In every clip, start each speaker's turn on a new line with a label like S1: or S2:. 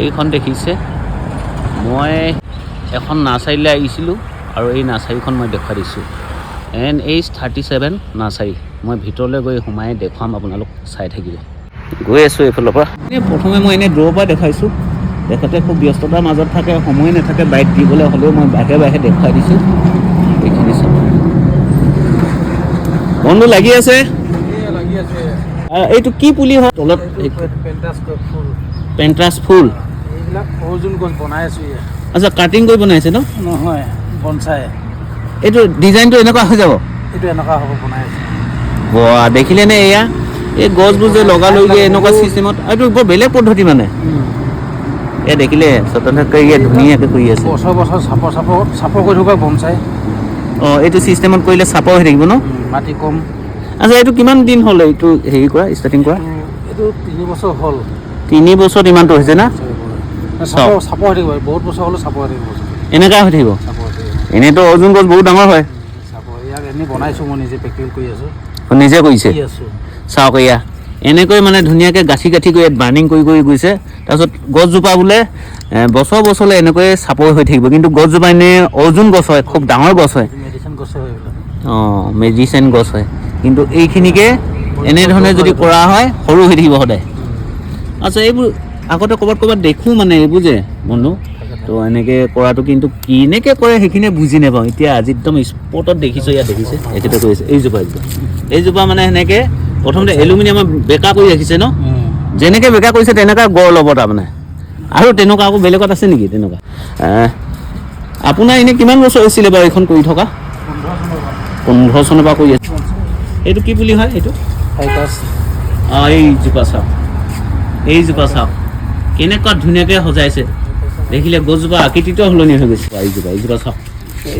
S1: এইখন দেখিছে মই এখন নাৰ্চাৰীলৈ আহিছিলোঁ আৰু এই নাৰ্চাৰীখন মই দেখুৱাই দিছোঁ NH37 নাৰ্চাৰী মই ভিতৰলৈ গৈ সোমাই দেখুৱাম আপোনালোক চাই থাকিব গৈ আছোঁ এইফালৰ পৰা প্ৰথমে মই এনেই দূৰৰ পৰা দেখাইছোঁ তেখেতে খুব ব্যস্ততাৰ মাজত থাকে সময় নাথাকে বাইক দিবলৈ হ'লেও মই বাহিৰে বাহিৰে দেখুৱাই দিছোঁ এইখিনি চাব বন্ধু লাগি আছে এইটো কি পুলি হয় তলত পেণ্টাছ ফুল
S2: এইবিলাক অৰ্জুন গছ বনাই আছোঁ
S1: আচ্ছা কাটিং কৰি বনাইছে ন
S2: নহয় বনচাই
S1: এইটো ডিজাইনটো এনেকুৱা হৈ যাব
S2: এইটো এনেকুৱা হ'ব বনাই আছোঁ
S1: বাহ দেখিলেনে এয়া এই গছবোৰ যে লগালৈ যে এনেকুৱা চিষ্টেমত এইটো বৰ বেলেগ পদ্ধতি মানে এয়া দেখিলে স্বতন্ত্ৰকৈ ধুনীয়াকৈ কৰি আছে
S2: বছৰ বছৰ চাপৰ কৰি থকা বনচাই
S1: অঁ এইটো চিষ্টেমত কৰিলে চাপৰ হৈ থাকিব ন
S2: মাটি কম
S1: আচ্ছা এইটো কিমান দিন হ'ল এইটো হেৰি কৰা ষ্টাৰ্টিং কৰা
S2: এইটো 3 বছৰ হ'ল
S1: 3 বছৰত ইমানটো হৈছে না
S2: চাপৰ হৈ থাকিব বহুত বছৰ হ'লেও চাপৰ হৈ থাকিব
S1: এনেকুৱা হৈ থাকিব এনেইতো অৰ্জুন গছ বহুত ডাঙৰ হয়
S2: চাপৰ ইয়াক এনেই বনাইছোঁ মই নিজে প্ৰেক্টিকেল কৰি আছোঁ
S1: নিজে কৰিছে চাওক এয়া এনেকৈ মানে ধুনীয়াকৈ গাঁঠি গাঁঠি কৰি ইয়াত বাৰ্ণিং কৰি কৰি গৈছে তাৰপিছত গছজোপা বোলে বছৰ বছৰলৈ এনেকৈ চাপৰ হৈ থাকিব কিন্তু গছজোপা এনেই অৰ্জুন গছ হয় খুব ডাঙৰ গছ হয়
S2: মেডিচিন গছ হয়
S1: অঁ মেডিচিন গছ হয় কিন্তু এইখিনিকে এনেধৰণে যদি কৰা হয় সৰু হৈ থাকিব সদায় আচ্ছা এইবোৰ আগতে ক'ৰবাত দেখোঁ মানে এইবোৰ যে বন্ধু তো এনেকৈ কৰাটো কিন্তু কেনেকৈ কৰে সেইখিনি বুজি নাপাওঁ এতিয়া আজি একদম স্পটত দেখিছোঁ ইয়াত দেখিছে এখেতে কৰিছে এইজোপা মানে সেনেকৈ প্ৰথমতে এলুমিনিয়ামৰ বেকা কৰি ৰাখিছে ন যেনেকৈ বেকা কৰিছে তেনেকুৱা গড় ল'ব তাৰমানে আৰু তেনেকুৱা আকৌ বেলেগত আছে নেকি তেনেকুৱা আপোনাৰ এনেই কিমান বছৰ হৈছিলে বাৰু এইখন কৰি থকা 15 চনৰ পৰা কৰি আছে এইটো কি পুলি হয় এইটো অঁ এইজোপা চাওক কেনেকুৱা ধুনীয়াকৈ সজাইছে দেখিলে গছজোপা আকৃতিটো সলনি হৈ গৈছে এইজোপা চাওক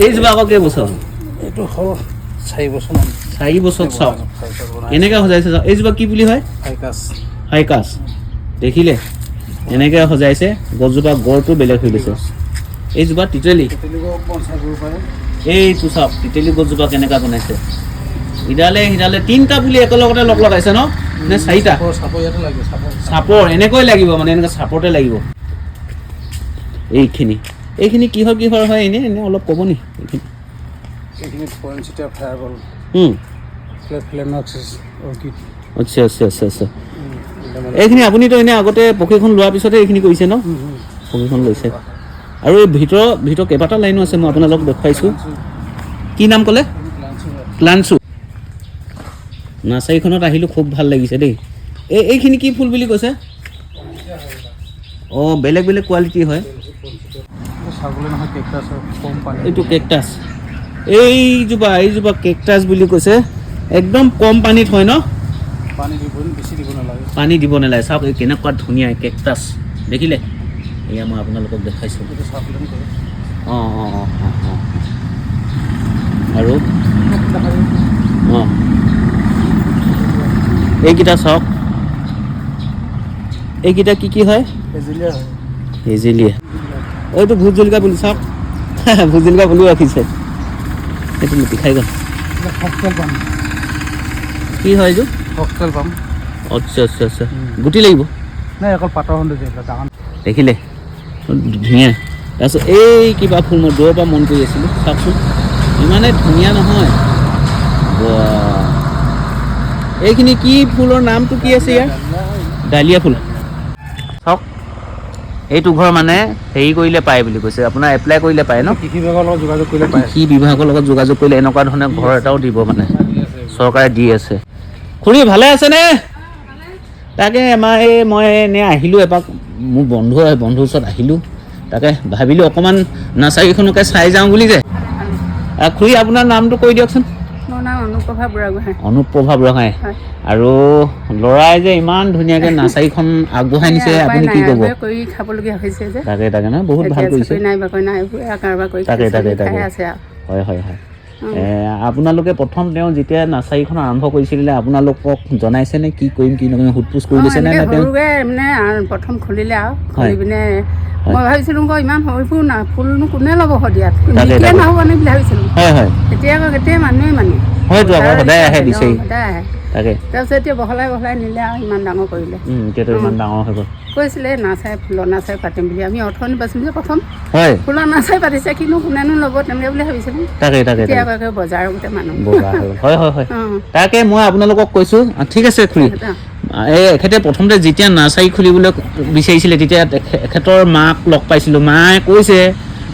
S1: এইজোপা আকৌ কেইবছৰ হ'ল
S2: এইটো হ'ল 4 বছৰমান
S1: 4 বছৰত চাওক কেনেকৈ সজাইছে চাওক এইজোপা কি পুলি হয় হাইকাছ দেখিলে এনেকৈ সজাইছে গছজোপা গড়টো বেলেগ হৈ গৈছে এইজোপা তিতেলি এইটো চাওক তিতেলি গছজোপা কেনেকুৱা বনাইছে সিডালে 3টা পুলি একেলগতে লগ লগাইছে ন নে 4টা চাপৰ এনেকৈ লাগিব মানে এনেকৈ চাপৰতে লাগিব এইখিনি কিহৰ হয় এনেই অলপ ক'ব নি আচ্ছা এইখিনি আপুনিতো এনেই আগতে প্ৰশিক্ষণ লোৱাৰ পিছতে এইখিনি কৰিছে ন প্ৰশিক্ষণ লৈছে আৰু এই ভিতৰত কেইবাটা লাইনো আছে মই আপোনালোকক দেখুৱাইছোঁ কি নাম ক'লে ক্লাঞ্চু নাৰ্চাৰীখনত আহিলোঁ খুব ভাল লাগিছে দেই এইখিনি কি ফুল বুলি কৈছে অঁ বেলেগ বেলেগ কোৱালিটি হয় এইটো কেকটাছ এইজোপা কেকটাছ বুলি কৈছে একদম কম পানীত হয় ন পানী দিব নালাগে চাওক এই কেনেকুৱা ধুনীয়া কেকটাছ দেখিলে এয়া মই আপোনালোকক দেখাইছোঁ অঁ আৰু অঁ এইকেইটা চাওক এইকেইটা কি হয় হেজেলিয়া এইটো ভোট জলকীয়া বুলি চাওক ভোট জলকীয়া বুলিও ৰাখিছে এইটো লুটি খাই গ'ল কি হয় এইটো আচ্ছা গুটি লাগিব দেখিলে ধুনীয়া তাৰপিছত এই কিবা ফুল মই দূৰৰ পৰা মন কৰি আছিলোঁ চাওকচোন ইমানে ধুনীয়া নহয় এইখিনি কি ফুলৰ নামটো কি আছে ইয়াৰ ডালিয়া ফুল চাওক এইটো ঘৰ মানে হেৰি কৰিলে পায় বুলি কৈছে আপোনাৰ এপ্লাই কৰিলে পায় ন কৃষি বিভাগৰ লগত যোগাযোগ কৰিলে এনেকুৱা ধৰণে ঘৰ এটাও দিব মানে চৰকাৰে দি আছে খুৰী ভালে আছেনে তাকে মই এনেই আহিলোঁ এপাক মোৰ বন্ধুৰ ওচৰত আহিলোঁ তাকে ভাবিলোঁ অকণমান নাৰ্চাৰীখনকে চাই যাওঁ বুলি যে খুৰী আপোনাৰ নামটো কৈ দিয়কচোন অনুপ্ৰভা বুঢ়াগোহাঁই আৰু ল'ৰাই যে ইমান ধুনীয়াকৈ নাৰ্চাৰীখন আগবঢ়াই নিছে আপুনি কি ক'ব তাকে ন বহুত ভাল কৰিছে তাকে হয় আপোনালোকে প্ৰথম তেওঁ যেতিয়া নাৰ্চাৰীখন আৰম্ভ কৰিছিলে আপোনালোকক জনাইছেনে কি কৰিম কি নকৰিম সোধ পোছ কৰি লৈছেনে
S3: প্ৰথম খুলিলে আৰু খুলি পিনে মই ভাবিছিলোঁ ইমান সৰু ফুলনো কোনে ল'ব সদিয়াত নহ'ব নে বুলি ভাবিছিলোঁ এতিয়া আকৌ মানুহে মানে
S1: হয়তো আকৌ সদায় আহে দিছেই তাকে
S3: তাৰপিছত এতিয়া বহলাই নিলে আৰু ইমান ডাঙৰ কৰিলে
S1: এতিয়াতো ইমান ডাঙৰ হৈ গ'ল
S3: কৈছিলে নাৰ্চাৰী ফুলৰ নাৰ্চাৰী পাতিম বুলি আমি অৰ্থনি পাইছিলোঁ যে প্ৰথম
S1: হয়
S3: ফুলৰ নাৰ্চাৰী পাতিছে কিন্তু কোনেনো ল'ব তেনেকৈ বুলি ভাবিছিলোঁ
S1: তাকে
S3: এতিয়া আকৌ বজাৰৰ গোটেই মানুহ
S1: বগা হৈ গ'ল হয় হয় হয়
S3: অঁ
S1: তাকে মই আপোনালোকক কৈছোঁ ঠিক আছে খুৰী এই এখেতে প্ৰথমতে যেতিয়া নাৰ্চাৰী খুলিবলৈ বিচাৰিছিলে তেতিয়া এখেতৰ মাক লগ পাইছিলোঁ মায়ে কৈছে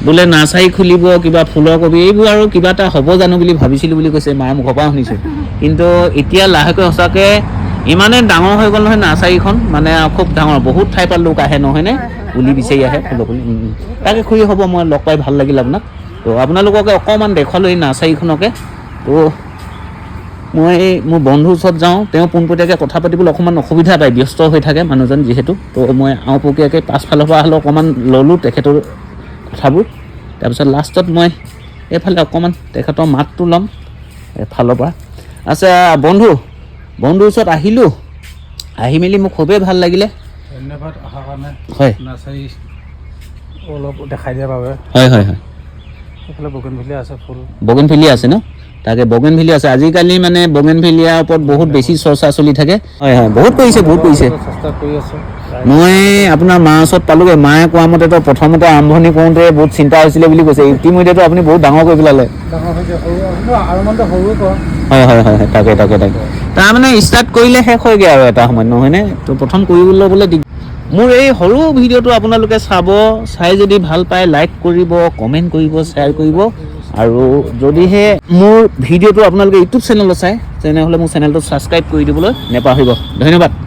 S1: বোলে নাৰ্চাৰী খুলিব কিবা ফুলৰ কবি এইবোৰ আৰু কিবা এটা হ'ব জানো বুলি ভাবিছিলোঁ বুলি কৈছে মাৰ মুখৰ পৰা শুনিছোঁ কিন্তু এতিয়া লাহেকৈ সঁচাকৈ ইমানে ডাঙৰ হৈ গ'ল নহয় নাৰ্চাৰীখন মানে খুব ডাঙৰ বহুত ঠাইৰ পৰা লোক আহে নহয়নে পুলি বিচাৰি আহে ফুলৰ পুলি তাকে খুৰী হ'ব মই লগ পাই ভাল লাগিল আপোনাক তো আপোনালোককে অকণমান দেখুৱালোঁ এই নাৰ্চাৰীখনকে তো মই মোৰ বন্ধুৰ ওচৰত যাওঁ তেওঁ পোনপটীয়াকৈ কথা পাতিবলৈ অকণমান অসুবিধা পায় ব্যস্ত হৈ থাকে মানুহজন যিহেতু তো মই আওপকীয়াকৈ পাছফালৰ পৰা হ'লেও অকণমান ল'লোঁ তেখেতৰ কথাবোৰ তাৰপিছত লাষ্টত মই এইফালে অকণমান তেখেতৰ মাতটো ল'ম এফালৰ পৰা আচ্ছা বন্ধুৰ ওচৰত আহিলোঁ আহি মেলি মোক খুবেই ভাল লাগিলে
S2: ধন্যবাদ অহাৰ কাৰণে
S1: হয়
S2: নাৰ্চাৰী অলপ দেখাই দিয়াৰ বাবে
S1: হয় হয় হয়
S2: এইফালে বগেনভিলিয়া আছে ফুল
S1: বগেনভিলিয়া আছে ন তাকে বগেনভিলিয়া আছে আজিকালি মানে বগেনভিলিয়াৰ ওপৰত বহুত বেছি চৰ্চা চলি থাকে হয় হয় বহুত কৰিছে
S2: চেষ্টা কৰি আছোঁ
S1: মই আপোনাৰ মাৰ ওচৰত পালোঁগৈ মায়ে কোৱা মতেতো প্ৰথমতে আৰম্ভণি কৰোঁতে বহুত চিন্তা হৈছিলে বুলি কৈছে ইতিমধ্যেতো আপুনি বহুত ডাঙৰ কৰি পেলালে
S2: ডাঙৰ হৈছে সৰু আৰু মানে সৰুৱে কৰা
S1: হয় হয় হয় তাকে তাৰমানে ষ্টাৰ্ট কৰিলে শেষ হয়গৈ আৰু এটা সময়ত নহয়নে তো প্ৰথম কৰিবলৈ বোলে মোৰ এই সৰু ভিডিঅ'টো আপোনালোকে চাই যদি ভাল পায় লাইক কৰিব কমেণ্ট কৰিব শ্বেয়াৰ কৰিব আৰু যদিহে মোৰ ভিডিঅ'টো আপোনালোকে ইউটিউব চেনেলত চায় তেনেহ'লে মোৰ চেনেলটো ছাবস্ক্ৰাইব কৰি দিবলৈ নেপাহৰিব ধন্যবাদ